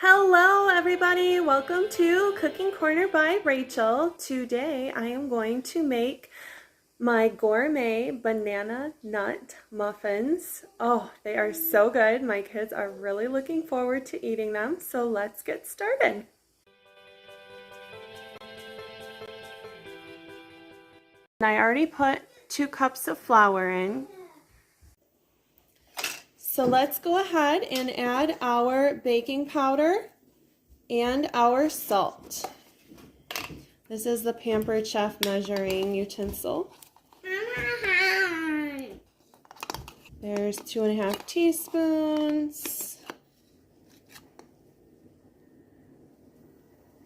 Hello everybody, welcome to Cooking Corner by Rachel. Today I am going to make my gourmet banana nut muffins. Oh, they are so good. My kids are really looking forward to eating them, so let's get started. I already put 2 cups of flour in. So let's go ahead and add our baking powder and our salt. This is the Pampered Chef measuring utensil. There's 2½ teaspoons.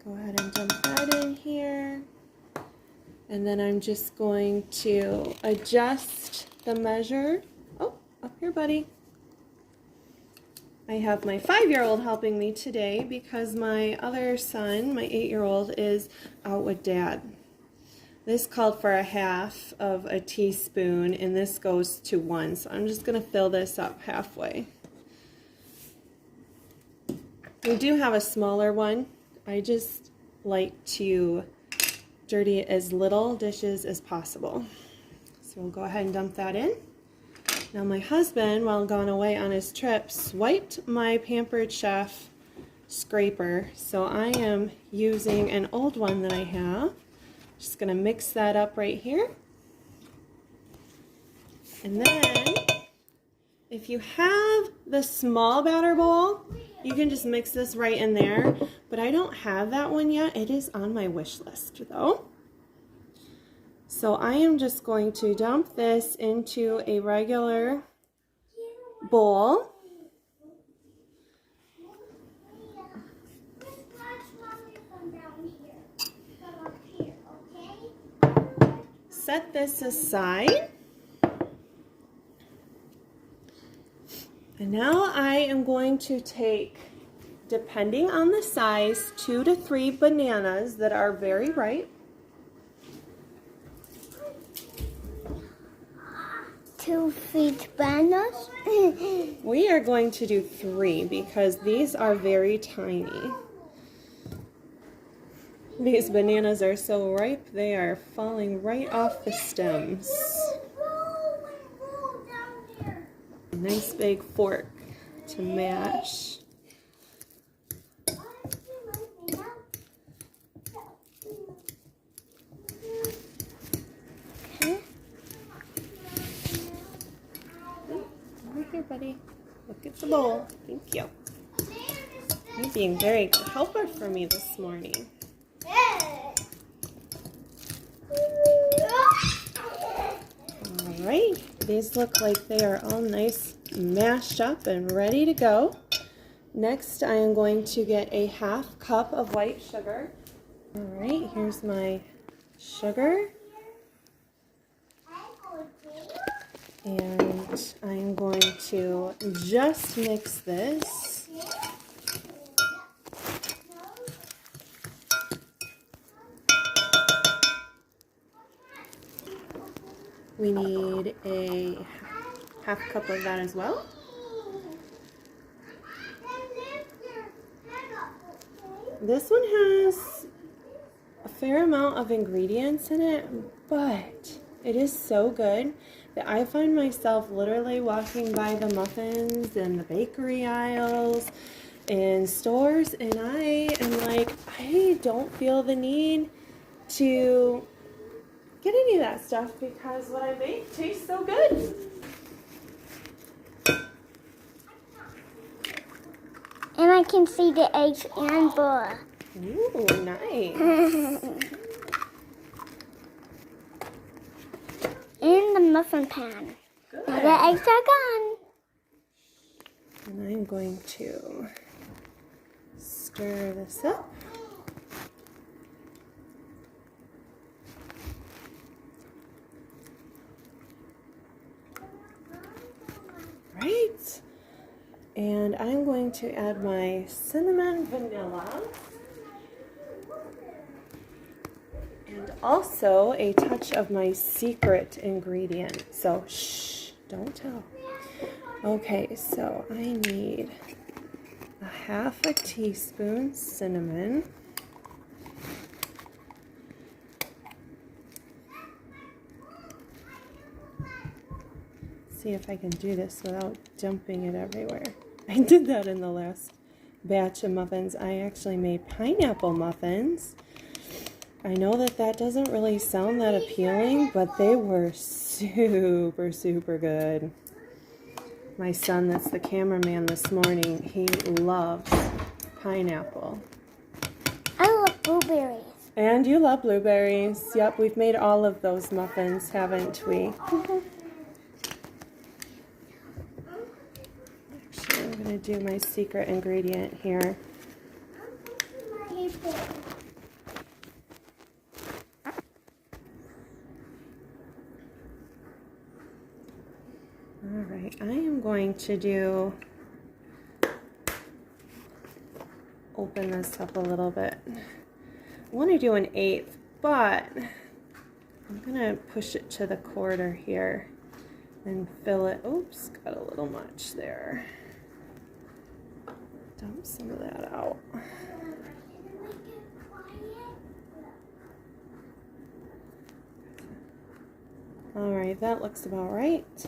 Go ahead and dump that in here. And then I'm just going to adjust the measure. Oh, up here, buddy. I have my 5-year-old helping me today because my other son, my 8-year-old, is out with Dad. This called for 1/2 teaspoon and this goes to 1, so I'm just going to fill this up halfway. We do have a smaller one. I just like to dirty as little dishes as possible. So we'll go ahead and dump that in. Now my husband, while gone away on his trip, swiped my Pampered Chef scraper. So I am using an old one that I have. Just going to mix that up right here. And then, if you have the small batter bowl, you can just mix this right in there. But I don't have that one yet. It is on my wish list though. So I am just going to dump this into a regular bowl. Set this aside. And now I am going to take, depending on the size, 2 to 3 bananas that are very ripe. 2 feet bananas? We are going to do 3 because these are very tiny. These bananas are so ripe, they are falling right off the stems. A nice big fork to mash. Right here, buddy. Look at the bowl. Thank you. You're being very good helper for me this morning. Alright, these look like they are all nice mashed up and ready to go. Next, I am going to get a 1/2 cup of white sugar. Alright, here's my sugar. And I'm going to just mix this. We need a 1/2 cup of that as well. This one has a fair amount of ingredients in it, but it is so good that I find myself literally walking by the muffins and the bakery aisles and stores, and I am like, I don't feel the need to get any of that stuff because what I make tastes so good. And I can see the eggs and butter. Ooh, nice. In the muffin pan. Good. Now the eggs are gone. And I'm going to stir this up. Right. And I'm going to add my cinnamon vanilla. And also a touch of my secret ingredient. So, shh, don't tell. Okay, so I need 1/2 teaspoon cinnamon. See if I can do this without dumping it everywhere. I did that in the last batch of muffins. I actually made pineapple muffins. I know that that doesn't really sound that appealing, but they were super, super good. My son, that's the cameraman this morning, he loves pineapple. I love blueberries. And you love blueberries. Yep, we've made all of those muffins, haven't we? Actually, I'm going to do my secret ingredient here. Alright, I am going to open this up a little bit. I want to do 1/8, but I'm going to push it to the 1/4 here and fill it. Oops, got a little much there. Dump some of that out. Alright, that looks about right.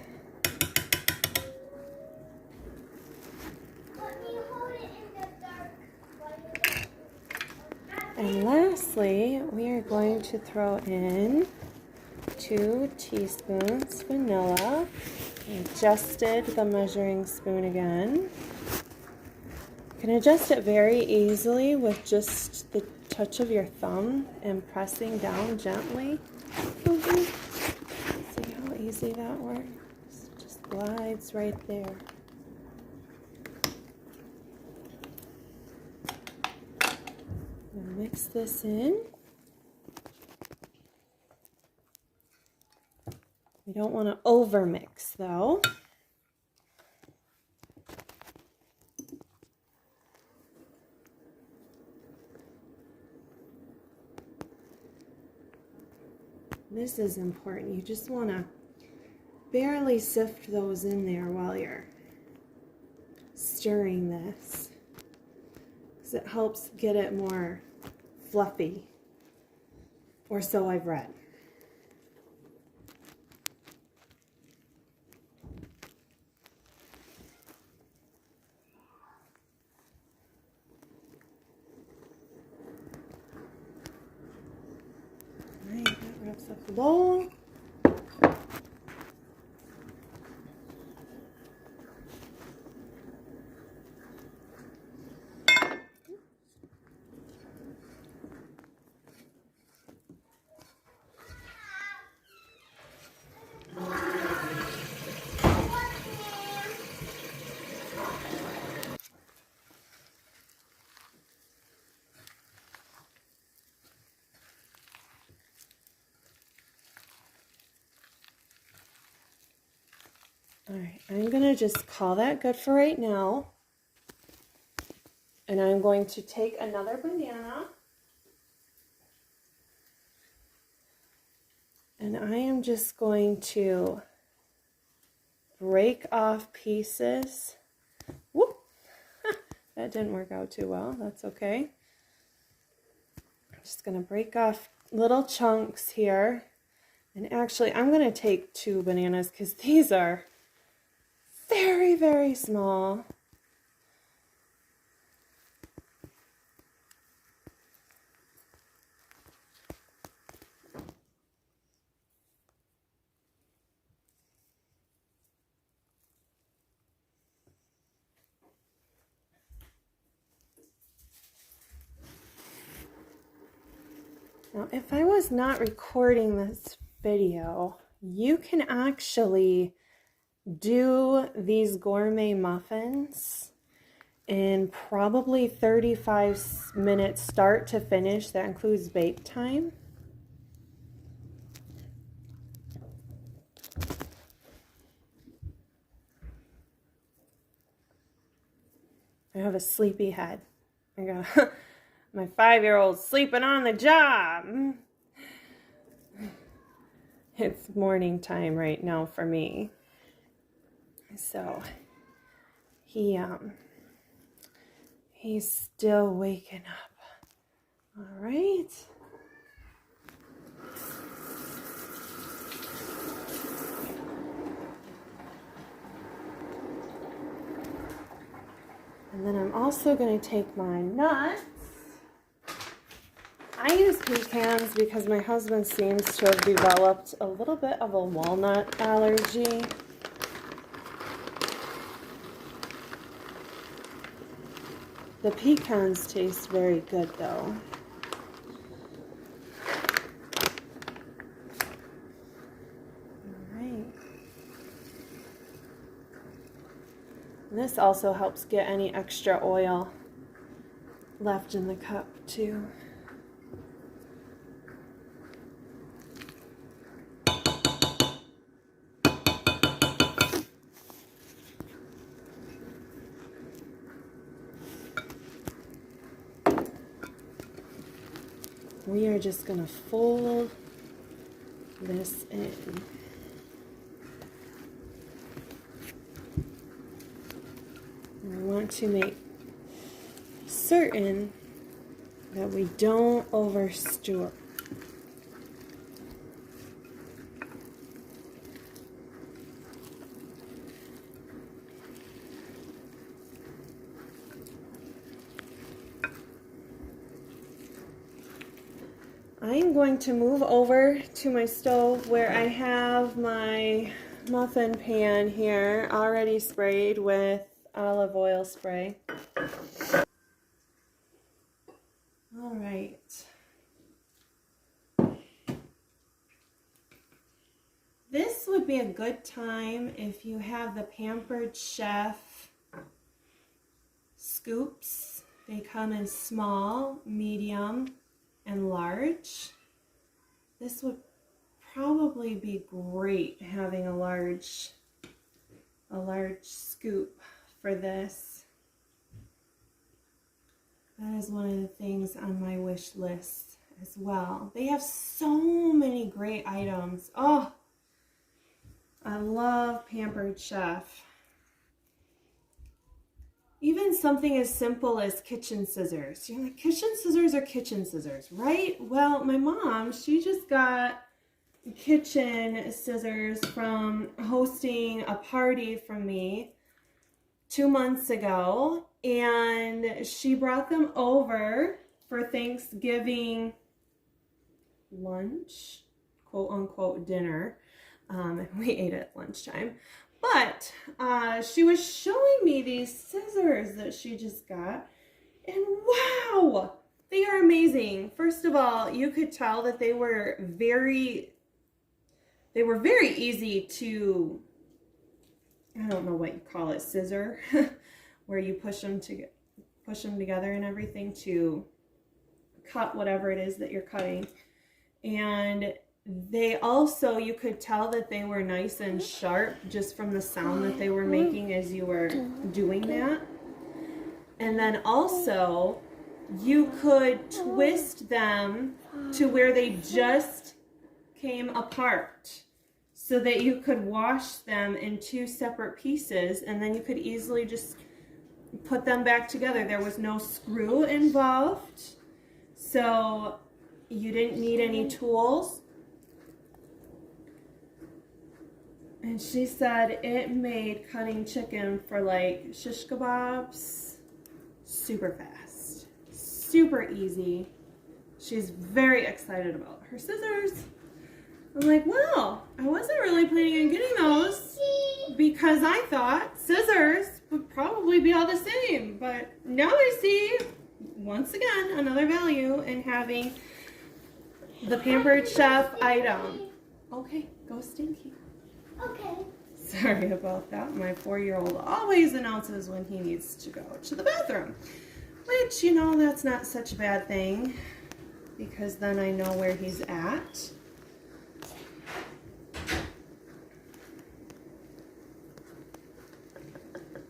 And lastly, we are going to throw in 2 teaspoons vanilla. I adjusted the measuring spoon again. You can adjust it very easily with just the touch of your thumb and pressing down gently. See how easy that works? It just glides right there. Mix this in. We don't want to over mix though. This is important. You just want to barely sift those in there while you're stirring this, because it helps get it more fluffy, or so I've read. All right, that wraps up the bowl. All right, I'm going to just call that good for right now. And I'm going to take another banana. And I am just going to break off pieces. Whoop! That didn't work out too well. That's okay. I'm just going to break off little chunks here. And actually, I'm going to take 2 bananas because these are very, very small. Now, if I was not recording this video, you can actually do these gourmet muffins in probably 35 minutes start to finish. That includes bake time. I have a sleepy head. I got my 5-year-old sleeping on the job. It's morning time right now for me. So he He's still waking up. All right. And then I'm also going to take my nuts. I use pecans because my husband seems to have developed a little bit of a walnut allergy. The pecans taste very good though. Alright. This also helps get any extra oil left in the cup too. We are just going to fold this in. We want to make certain that we don't overstir. I'm going to move over to my stove where I have my muffin pan here already sprayed with olive oil spray. All right. This would be a good time if you have the Pampered Chef scoops. They come in small, medium, and large. This would probably be great having a large scoop for this. That is one of the things on my wish list as well. They have so many great items. Oh, I love Pampered Chef. Even something as simple as kitchen scissors. You're like, kitchen scissors are kitchen scissors, right? Well, my mom, she just got kitchen scissors from hosting a party from me 2 months ago. And she brought them over for Thanksgiving lunch, quote unquote dinner. And we ate at lunchtime. But she was showing me these scissors that she just got, and wow, they are amazing. First of all, you could tell that they were very easy to, I don't know what you call it, scissor, where you push them together and everything to cut whatever it is that you're cutting. And they also, you could tell that they were nice and sharp just from the sound that they were making as you were doing that. And then also, you could twist them to where they just came apart so that you could wash them in 2 separate pieces, and then you could easily just put them back together. There was no screw involved, so you didn't need any tools. And she said it made cutting chicken for like shish kebabs super fast, super easy. She's very excited about her scissors. I'm like, well, I wasn't really planning on getting those because I thought scissors would probably be all the same. But now I see, once again, another value in having the Pampered Chef item. Okay, go Stinky. Okay. Sorry about that. My 4-year-old always announces when he needs to go to the bathroom. Which, you know, that's not such a bad thing, because then I know where he's at.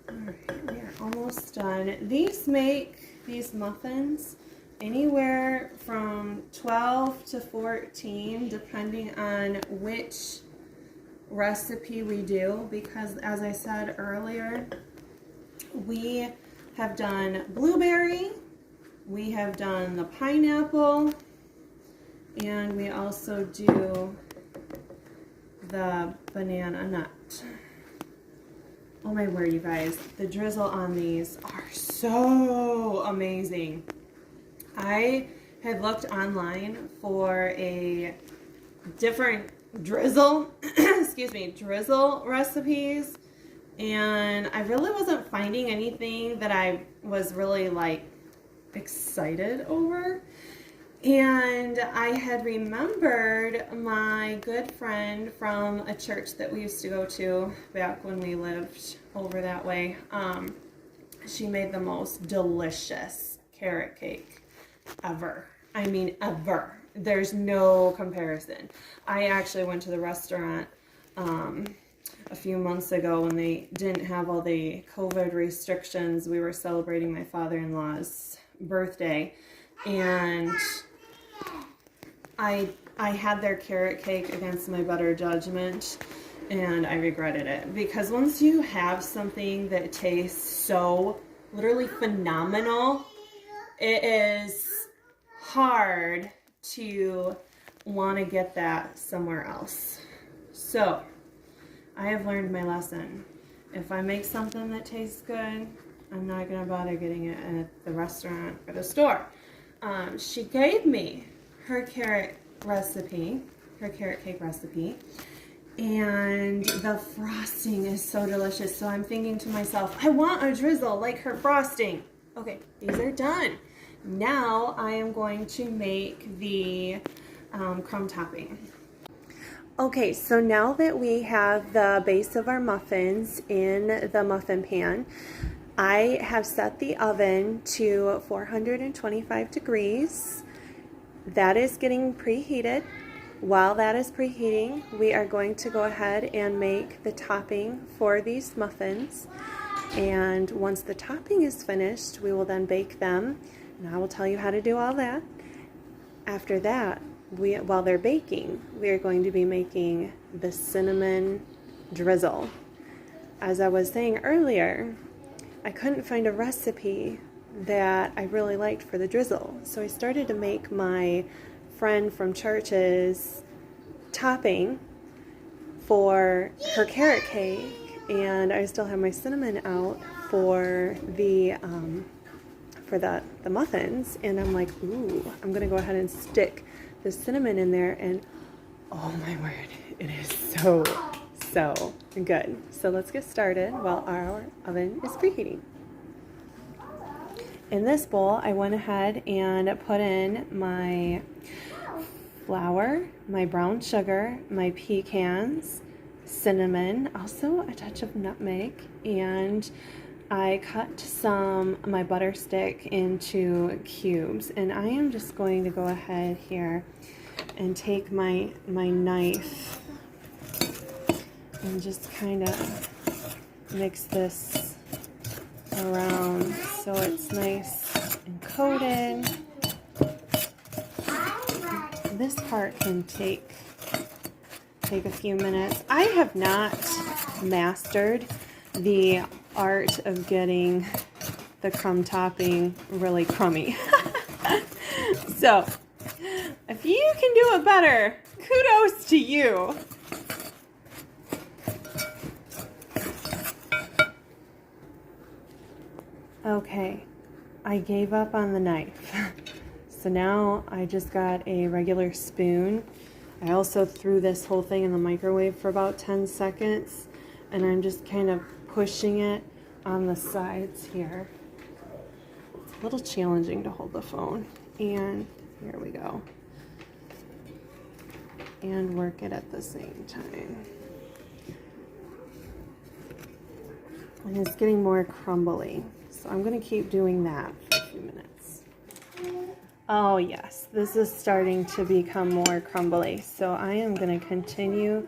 Alright, we are almost done. These muffins anywhere from 12 to 14, depending on which recipe we do, because as I said earlier, we have done blueberry, we have done the pineapple, and we also do the banana nut. Oh my word, you guys, the drizzle on these are so amazing. I had looked online for a different drizzle, excuse me, drizzle recipes, and I really wasn't finding anything that I was really like excited over. And I had remembered my good friend from a church that we used to go to back when we lived over that way. She made the most delicious carrot cake ever. I mean, ever. There's no comparison. I actually went to the restaurant a few months ago when they didn't have all the COVID restrictions. We were celebrating my father-in-law's birthday, and I had their carrot cake against my better judgment, and I regretted it, because once you have something that tastes so literally phenomenal, it is hard to want to get that somewhere else. So I have learned my lesson. If I make something that tastes good, I'm not going to bother getting it at the restaurant or the store. She gave me her carrot cake recipe, and the frosting is so delicious. So I'm thinking to myself, I want a drizzle like her frosting. Okay, these are done. Now I am going to make the crumb topping. Okay, so now that we have the base of our muffins in the muffin pan, I have set the oven to 425 degrees. That is getting preheated. While that is preheating, we are going to go ahead and make the topping for these muffins. And once the topping is finished, we will then bake them. And I will tell you how to do all that. After that, while they're baking, we are going to be making the cinnamon drizzle. As I was saying earlier, I couldn't find a recipe that I really liked for the drizzle. So I started to make my friend from church's topping for her carrot cake, and I still have my cinnamon out for the muffins, and I'm like, ooh, I'm gonna go ahead and stick the cinnamon in there, and oh my word, it is so good. So let's get started while our oven is preheating. In this bowl, I went ahead and put in my flour, my brown sugar, my pecans, cinnamon, also a touch of nutmeg, and I cut my butter stick into cubes. And I am just going to go ahead here and take my knife and just kind of mix this around so it's nice and coated. This part can take a few minutes. I have not mastered the art of getting the crumb topping really crummy. So if you can do it better, kudos to you. Okay, I gave up on the knife. So now I just got a regular spoon. I also threw this whole thing in the microwave for about 10 seconds, and I'm just kind of pushing it on the sides here. It's a little challenging to hold the phone. And here we go. And work it at the same time. And it's getting more crumbly. So I'm going to keep doing that for a few minutes. Oh yes, this is starting to become more crumbly. So I am going to continue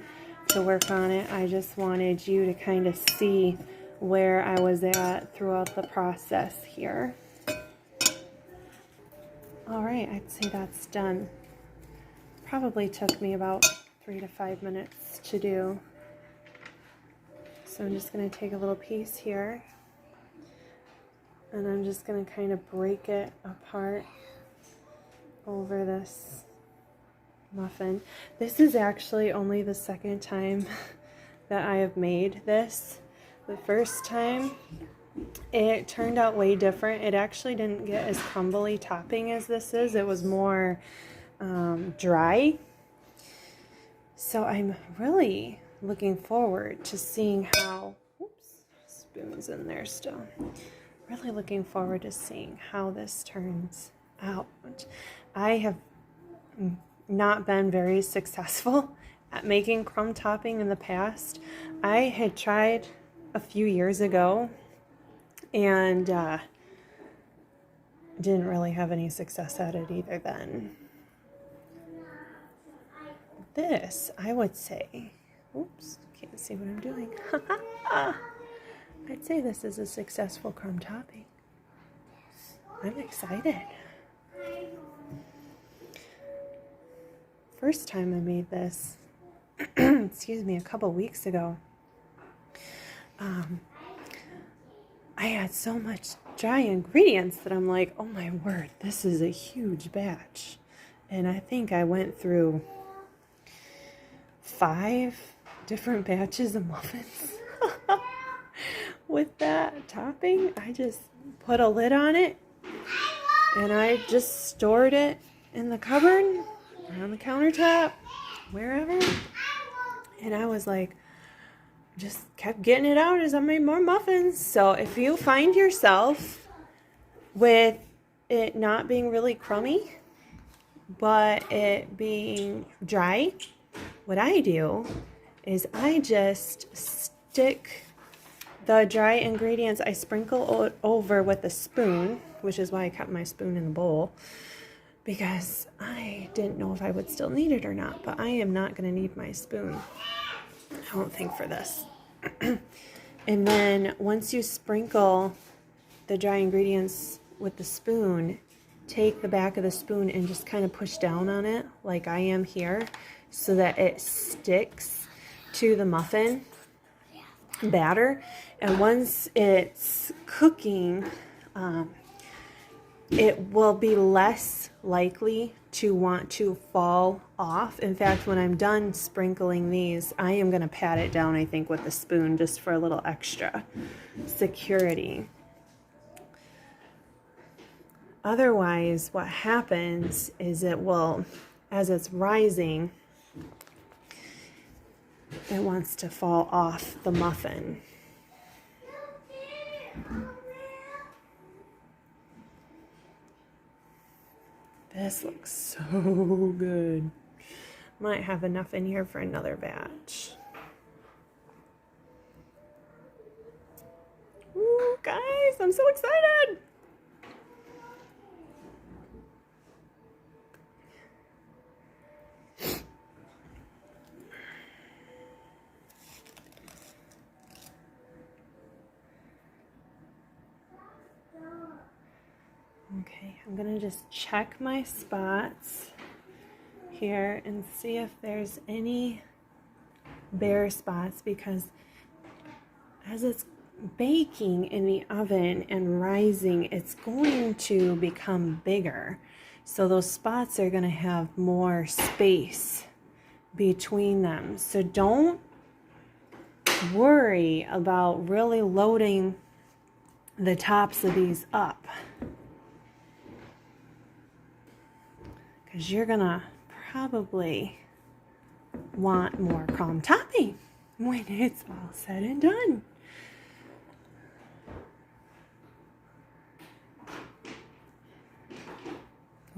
to work on it. I just wanted you to kind of see where I was at throughout the process here. All right, I'd say that's done. Probably took me about 3 to 5 minutes to do. So I'm just going to take a little piece here And I'm just going to kind of break it apart over this muffin. This is actually only the second time that I have made this. The first time, it turned out way different. It actually didn't get as crumbly topping as this is. It was more dry. So I'm really looking forward to seeing how, oops, spoon's in there still. Really looking forward to seeing how this turns out. I have not been very successful at making crumb topping in the past. I had tried a few years ago and didn't really have any success at it either then. This, I would say, oops, can't see what I'm doing. I'd say this is a successful crumb topping. I'm excited. First time I made this, excuse me, a couple weeks ago, I had so much dry ingredients that I'm like, oh my word, this is a huge batch. And I think I went through 5 different batches of muffins. With that topping, I just put a lid on it and I just stored it in the cupboard or on the countertop, wherever. And I was like, just kept getting it out as I made more muffins. So if you find yourself with it not being really crummy, but it being dry, what I do is I just stick the dry ingredients, I sprinkle over with a spoon, which is why I kept my spoon in the bowl, because I didn't know if I would still need it or not, but I am not going to need my spoon, I don't think, for this. And then once you sprinkle the dry ingredients with the spoon, take the back of the spoon and just kind of push down on it like I am here so that it sticks to the muffin batter. And once it's cooking, it will be less likely to want to fall off. In fact, when I'm done sprinkling these, I am going to pat it down, I think, with a spoon just for a little extra security. Otherwise, what happens is it will, as it's rising, it wants to fall off the muffin. This looks so good. Might have enough in here for another batch. Ooh, guys, I'm so excited. Okay, I'm gonna just check my spots here and see if there's any bare spots, because as it's baking in the oven and rising, it's going to become bigger. So those spots are gonna have more space between them. So don't worry about really loading the tops of these up, because you're gonna probably want more crumb topping when it's all said and done.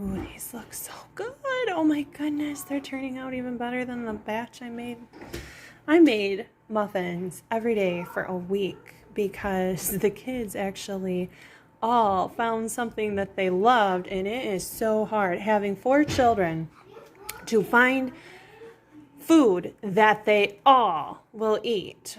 Ooh, these look so good. Oh my goodness, they're turning out even better than the batch I made. I made muffins every day for a week because the kids actually all found something that they loved, and it is so hard having 4 children to find food that they all will eat.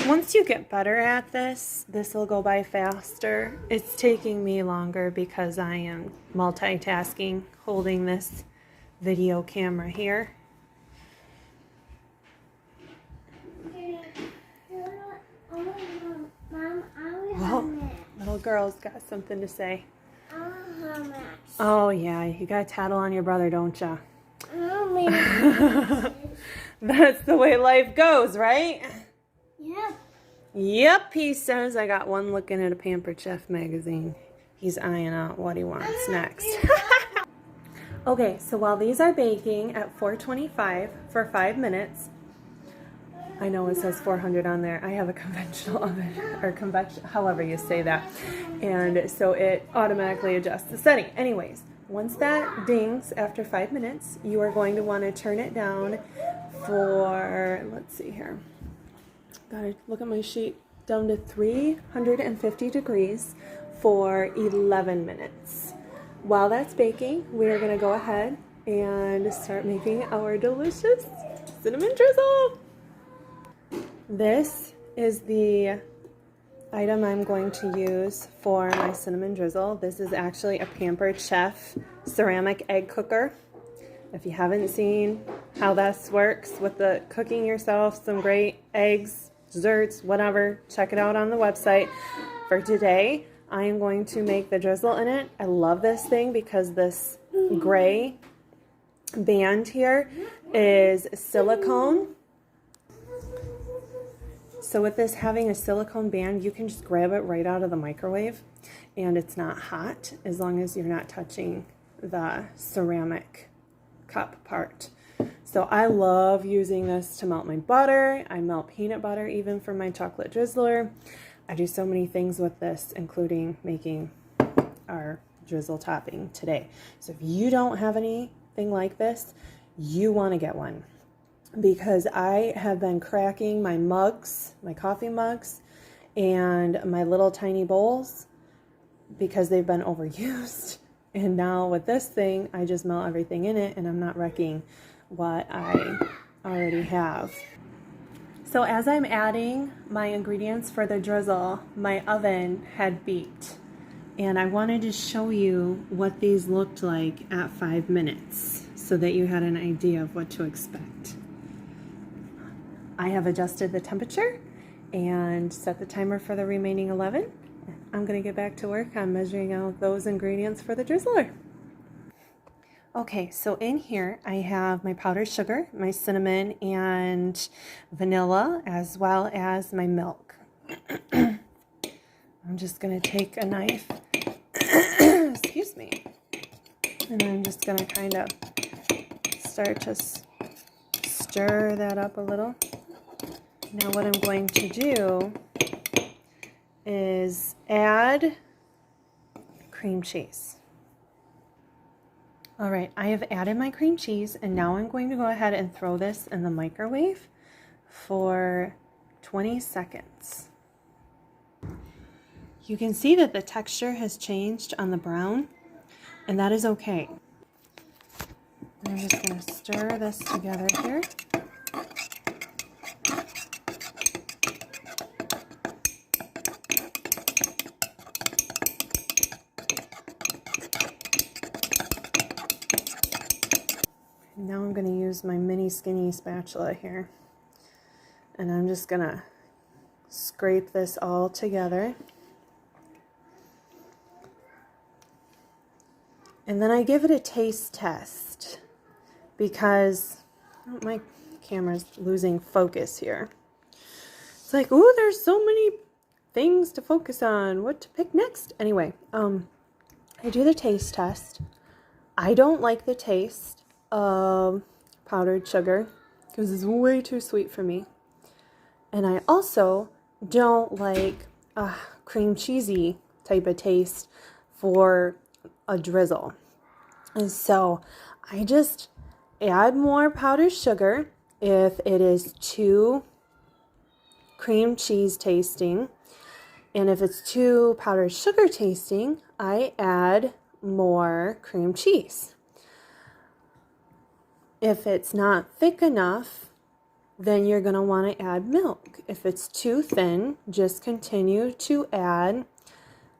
Once you get better at this, this will go by faster. It's taking me longer because I am multitasking, holding this video camera here. Well, little girl's got something to say. Oh yeah, you gotta tattle on your brother, don't ya? That's the way life goes, right? Yep. Yep, he says. I got one looking at a Pampered Chef magazine. He's eyeing out what he wants next. Okay, so while these are baking at 425 for 5 minutes, I know it says 400 on there. I have a conventional oven, or convection, however you say that. And so it automatically adjusts the setting. Anyways, once that dings after 5 minutes, you are going to want to turn it down for, let's see here. Gotta look at my sheet. Down to 350 degrees for 11 minutes. While that's baking, we are going to go ahead and start making our delicious cinnamon drizzle. This is the item I'm going to use for my cinnamon drizzle. This is actually a Pampered Chef ceramic egg cooker. If you haven't seen how this works with the cooking yourself some great eggs, desserts, whatever, check it out on the website. For today, I am going to make the drizzle in it. I love this thing because this gray band here is silicone. So with this having a silicone band, you can just grab it right out of the microwave and it's not hot as long as you're not touching the ceramic cup part. So I love using this to melt my butter. I melt peanut butter even for my chocolate drizzler. I do so many things with this, including making our drizzle topping today. So if you don't have anything like this, you want to get one, because I have been cracking my mugs, my coffee mugs, and my little tiny bowls because they've been overused. And now with this thing, I just melt everything in it and I'm not wrecking what I already have. So as I'm adding my ingredients for the drizzle, my oven had beeped. And I wanted to show you what these looked like at 5 minutes so that you had an idea of what to expect. I have adjusted the temperature and set the timer for the remaining 11. I'm going to get back to work on measuring out those ingredients for the drizzler. Okay, so in here I have my powdered sugar, my cinnamon, and vanilla, as well as my milk. I'm just going to take a knife, excuse me, and I'm just going to kind of start to stir that up a little. Now what I'm going to do is add cream cheese. All right, I have added my cream cheese, and now I'm going to go ahead and throw this in the microwave for 20 seconds. You can see that the texture has changed on the brown, and that is okay. I'm just going to stir this together here. Now I'm going to use my mini skinny spatula here, and I'm just going to scrape this all together. And then I give it a taste test because my camera's losing focus here. It's like, oh, there's so many things to focus on, what to pick next. Anyway, I do the taste test. I don't like the taste of powdered sugar because it's way too sweet for me. And I also don't like a cream cheesy type of taste for a drizzle. And so I just add more powdered sugar if it is too cream cheese tasting. And if it's too powdered sugar tasting, I add more cream cheese. If it's not thick enough, then you're going to want to add milk. If it's too thin, just continue to add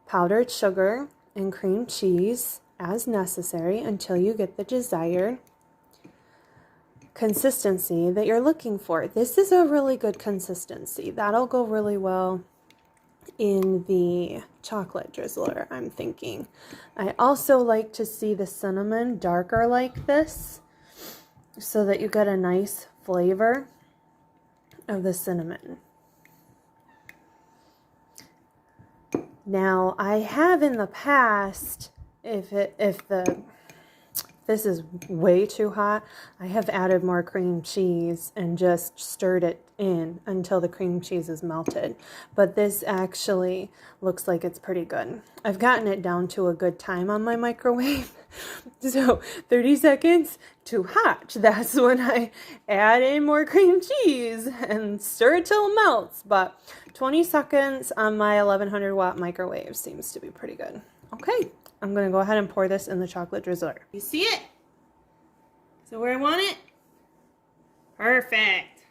powdered sugar and cream cheese as necessary until you get the desired consistency that you're looking for. This is a really good consistency. That'll go really well in the chocolate drizzler, I'm thinking. I also like to see the cinnamon darker like this so that you get a nice flavor of the cinnamon. Now, I have in the past, if this is way too hot, I have added more cream cheese and just stirred it in until the cream cheese is melted. But this actually looks like it's pretty good. I've gotten it down to a good time on my microwave. So 30 seconds too hot. That's when I add in more cream cheese and stir it till it melts. But 20 seconds on my 1100 watt microwave seems to be pretty good. Okay. I'm going to go ahead and pour this in the chocolate drizzler. You see it? So where I want it? Perfect.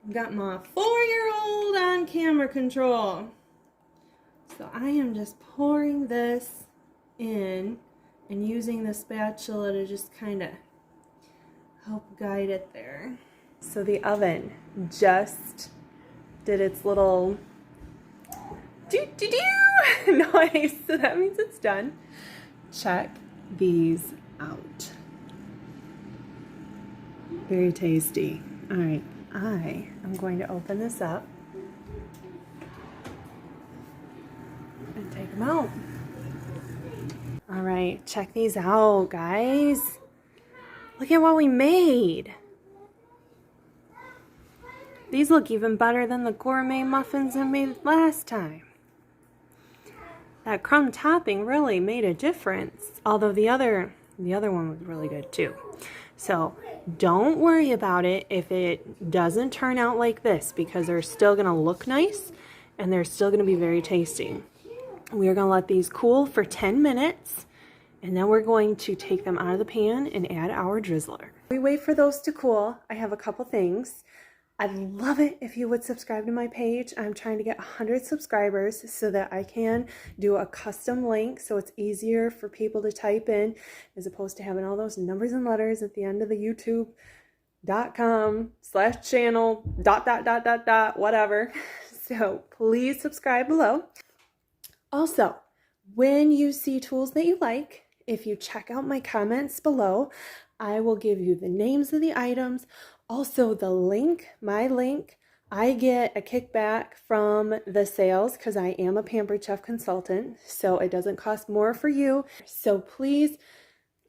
I've got my 4-year-old on camera control. So I am just pouring this in and using the spatula to just kind of help guide it there. So the oven just did its little do-do-do noise, so that means it's done. Check these out. Very tasty. All right, I am going to open this up and take them out. All right, check these out, guys. Look at what we made. These look even better than the gourmet muffins I made last time. That crumb topping really made a difference, although the other one was really good too. So don't worry about it if it doesn't turn out like this, because they're still going to look nice and they're still going to be very tasty. We are going to let these cool for 10 minutes and then we're going to take them out of the pan and add our drizzler. We wait for those to cool. I have a couple things. I'd love it if you would subscribe to my page. I'm trying to get 100 subscribers so that I can do a custom link so it's easier for people to type in as opposed to having all those numbers and letters at the end of the youtube.com/channel ... whatever. So please subscribe below. Also, when you see tools that you like, if you check out my comments below, I will give you the names of the items. Also, the link, my link, I get a kickback from the sales because I am a Pampered Chef consultant, so it doesn't cost more for you. So please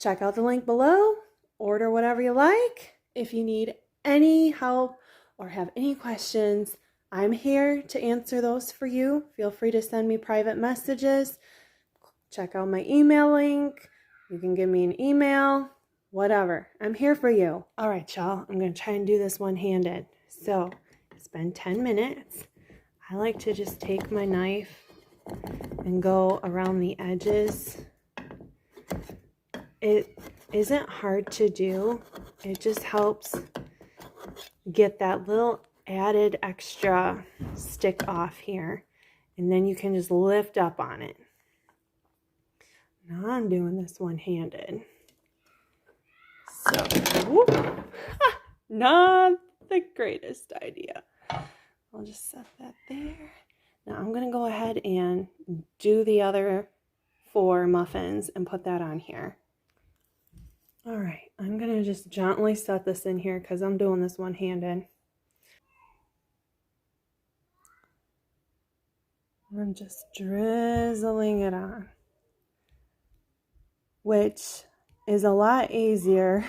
check out the link below, order whatever you like. If you need any help or have any questions, I'm here to answer those for you. Feel free to send me private messages. Check out my email link. You can give me an email. Whatever. I'm here for you. All right, y'all. I'm going to try and do this one-handed. So, it's been 10 minutes. I like to just take my knife and go around the edges. It isn't hard to do. It just helps get that little added extra stick off here. And then you can just lift up on it. Now I'm doing this one-handed. So, whoop, not the greatest idea. I'll just set that there. Now I'm going to go ahead and do the other 4 muffins and put that on here. All right, I'm going to just gently set this in here because I'm doing this one-handed. I'm just drizzling it on, which is a lot easier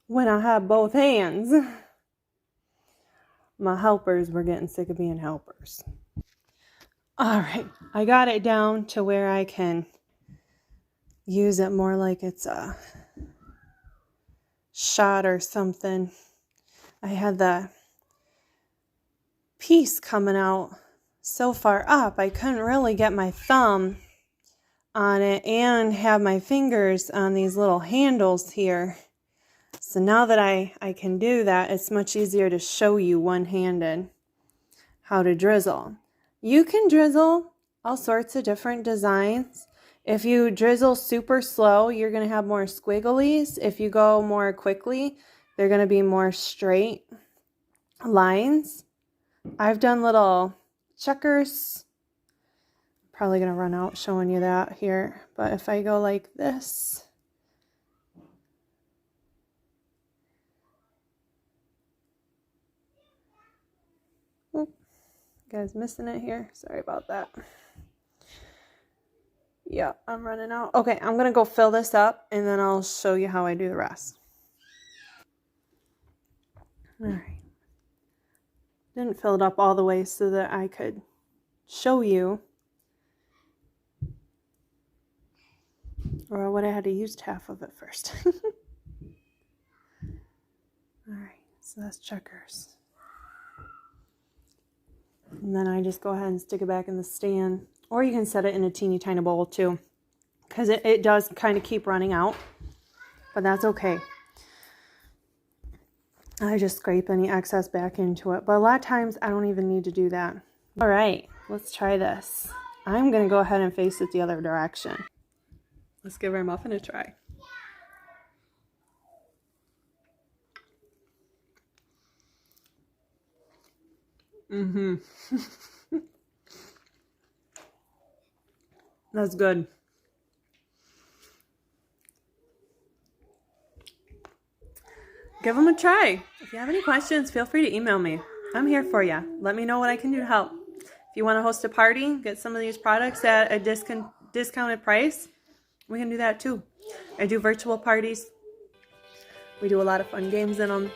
when I have both hands. My helpers were getting sick of being helpers. All right, I got it down to where I can use it more like it's a shot or something. I had the piece coming out so far up, I couldn't really get my thumb on it and have my fingers on these little handles here. So now that I can do that, it's much easier to show you one-handed how to drizzle. You can drizzle all sorts of different designs. If you drizzle super slow, you're going to have more squigglies. If you go more quickly, they're going to be more straight lines. I've done little checkers. Probably going to run out showing you that here. But if I go like this, oh, guys missing it here. Sorry about that. Yeah, I'm running out. Okay, I'm going to go fill this up and then I'll show you how I do the rest. All right. Didn't fill it up all the way so that I could show you. Or I would have had to use half of it first. All right, so that's checkers. And then I just go ahead and stick it back in the stand. Or you can set it in a teeny tiny bowl too. Because it does kind of keep running out. But that's okay. I just scrape any excess back into it. But a lot of times I don't even need to do that. All right, let's try this. I'm going to go ahead and face it the other direction. Let's give our muffin a try. That's good. Give them a try. If you have any questions, feel free to email me. I'm here for you. Let me know what I can do to help. If you want to host a party, get some of these products at a discounted price, we can do that too. I do virtual parties. We do a lot of fun games in them.